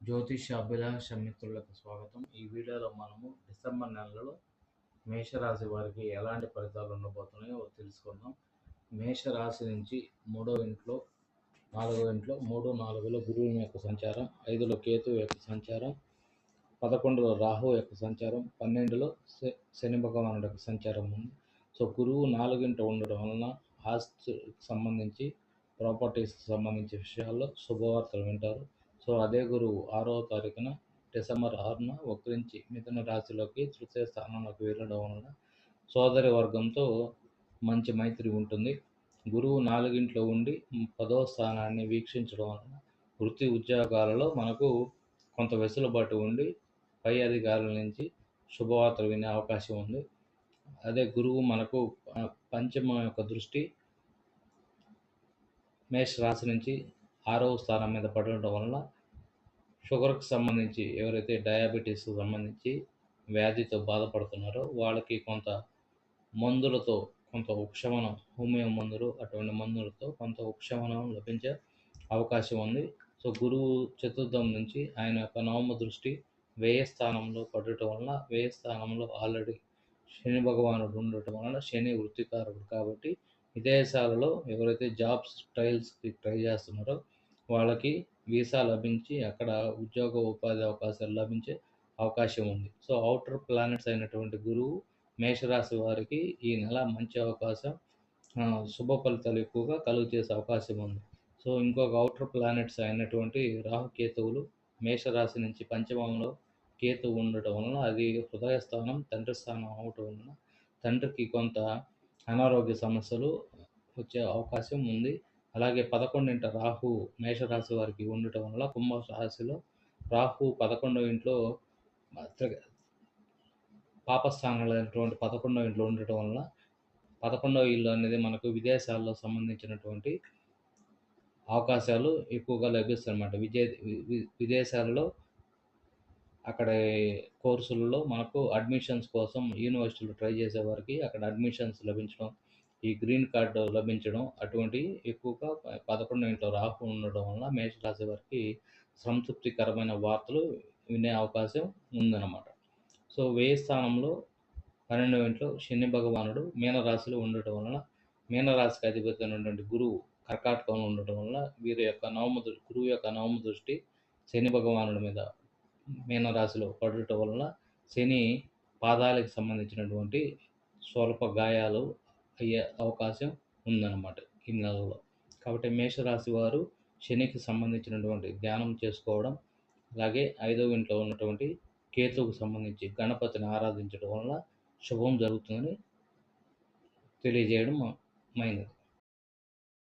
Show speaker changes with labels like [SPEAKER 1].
[SPEAKER 1] జ్యోతిష అభిలాష మిత్రులకు స్వాగతం. ఈ వీడియోలో మనము డిసెంబర్ నెలలో మేషరాశి వారికి ఎలాంటి ఫలితాలు ఉండబోతున్నాయో తెలుసుకుందాం. మేషరాశి నుంచి 3వ ఇంట్లో, 4వ ఇంట్లో 3, 4లో గురువు యొక్క సంచారం, 5లో కేతువు యొక్క సంచారం, 11లో రాహు యొక్క సంచారం, 12లో శని భగవానుడి యొక్క సంచారం ఉంది. సో గురువు 4వ ఉండడం వలన ఆస్తికి సంబంధించి, ప్రాపర్టీస్కి సంబంధించిన విషయాల్లో శుభవార్తలు వింటారు. సో అదే గురువు 6వ తారీఖున డిసెంబర్ 6న వక్రించి మిథున రాశిలోకి తృతీయ స్థానంలోకి వెళ్ళడం వలన సోదరి వర్గంతో మంచి మైత్రి ఉంటుంది. గురువు 4 ఉండి 10వ స్థానాన్ని వీక్షించడం వలన వృత్తి ఉద్యోగాలలో మనకు కొంత వెసులుబాటు ఉండి పై అధికారుల నుంచి శుభవార్తలు వినే అవకాశం ఉంది. అదే గురువు మనకు పంచమ యొక్క దృష్టి మేష రాశి నుంచి 6వ స్థానం మీద పడడం వలన షుగర్కి సంబంధించి, ఎవరైతే డయాబెటీస్కి సంబంధించి వ్యాధితో బాధపడుతున్నారో వాళ్ళకి కొంత మందులతో కొంత ఉపశమనం, హోమియో మందులు అటువంటి మందులతో కొంత ఉపశమనం లభించే అవకాశం ఉంది. సో గురువు చతుర్థం నుంచి ఆయన యొక్క నవమ దృష్టి వ్యయ స్థానంలో పడటం వలన, వ్యయ స్థానంలో ఆల్రెడీ శని భగవానుడు ఉండటం వలన, శని వృత్తికారకుడు కాబట్టి విదేశాలలో ఎవరైతే జాబ్స్ ట్రయల్స్కి ట్రై చేస్తున్నారో వాళ్ళకి వీసా లభించి అక్కడ ఉద్యోగ ఉపాధి అవకాశాలు లభించే అవకాశం ఉంది. సో అవుటర్ ప్లానెట్స్ అయినటువంటి గురువు మేషరాశి వారికి ఈ నెల మంచి అవకాశం, శుభ ఫలితాలు ఎక్కువగా కలుగు చేసే అవకాశం ఉంది. సో ఇంకొక అవుటర్ ప్లానెట్స్ అయినటువంటి రాహుకేతువులు మేషరాశి నుంచి పంచమంలో కేతువు ఉండటం వలన అది హృదయ స్థానం, తండ్రి స్థానం అవటం వలన తండ్రికి కొంత అనారోగ్య సమస్యలు వచ్చే అవకాశం ఉంది. అలాగే 11 రాహు మేషరాశి వారికి ఉండటం వల్ల కుంభరాశిలో రాహు 11వ ఇంట్లో పాపస్థానాలైనటువంటి 11వ ఉండటం వలన 11వ ఇల్లు అనేది మనకు విదేశాల్లో సంబంధించినటువంటి అవకాశాలు ఎక్కువగా లభిస్తాయి అన్నమాట. విదేశాలలో అక్కడ కోర్సులలో మనకు అడ్మిషన్స్ కోసం యూనివర్సిటీలు ట్రై చేసేవారికి అక్కడ అడ్మిషన్స్ లభించడం, ఈ గ్రీన్ కార్డు లభించడం అటువంటివి ఎక్కువగా 11వ రాహు ఉండడం వలన మేషరాశి వారికి సంతృప్తికరమైన వార్తలు వినే అవకాశం ఉందన్నమాట. సో వ్యయ స్థానంలో 12వ శని భగవానుడు మీనరాశిలో ఉండటం వలన, మీనరాశికి అధిపతి అయినటువంటి గురువు కర్కాటకంలో ఉండటం వలన వీరి యొక్క గురువు యొక్క నవమ దృష్టి శని భగవానుడి మీద మీనరాశిలో పడటం వలన శని పాదాలకు సంబంధించినటువంటి స్వల్ప గాయాలు అయ్యే అవకాశం ఉందన్నమాట ఈ నెలలో. కాబట్టి మేషరాశి వారు శనికి సంబంధించినటువంటి ధ్యానం చేసుకోవడం, అలాగే 5వ ఇంట్లో ఉన్నటువంటి కేతువుకు సంబంధించి గణపతిని ఆరాధించడం వలన శుభం జరుగుతుందని తెలియజేయడం మైనది.